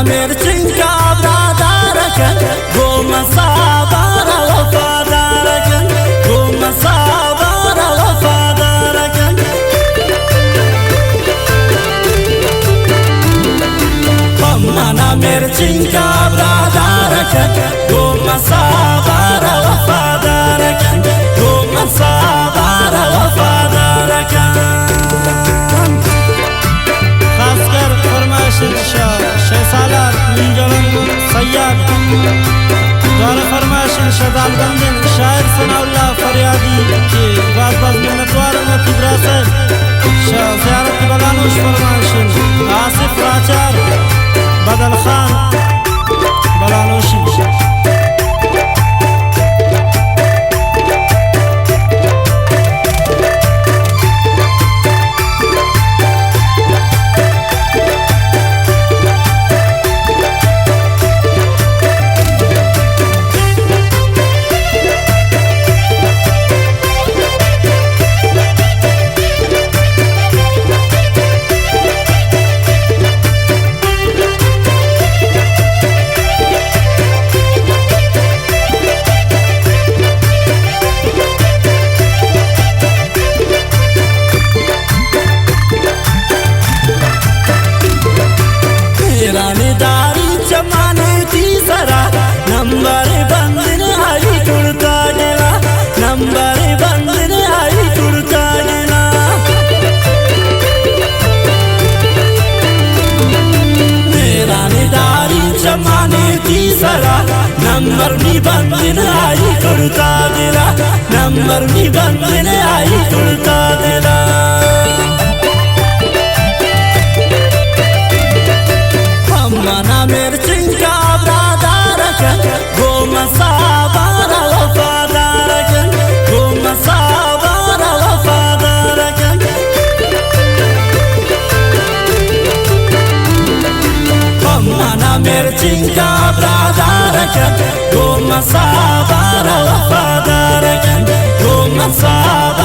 मिर्चिंका ब्रादारकन गोम साबार वफादारकन गोम साबार वफादारकन मना मिर्चिंका ब्रादारकन गोम साबार वफादारकन गोम साबार वफादारकन खासकर फरमाइश शेसालार मिंजलन सैयद द्वारा फरमाइश शदाल बंदन शायर सनाउल्लाह फरियादी के बात बात मिन्नतवार मतिब्रा से ज़ियारत बलानोश फरमाइश आसिफ राचार बदल खान बलानोशी दारी जमाने तीसरा नंबर बंदन आई टुड़ता गेला नंबर बंदन आई टुड़ता गेला मेरा निदारी जमाने तीसरा नंबर भी बंदन आई टुड़ता गेला नंबर भी बंदन आई टुड़ता गेला मना मिर्चिंका ब्रादारकन गोम साबार वफादारकन गोम साबार वफादारकन मना मिर्चिंका ब्रादारकन गोम साबार वफादारकन गोम साबार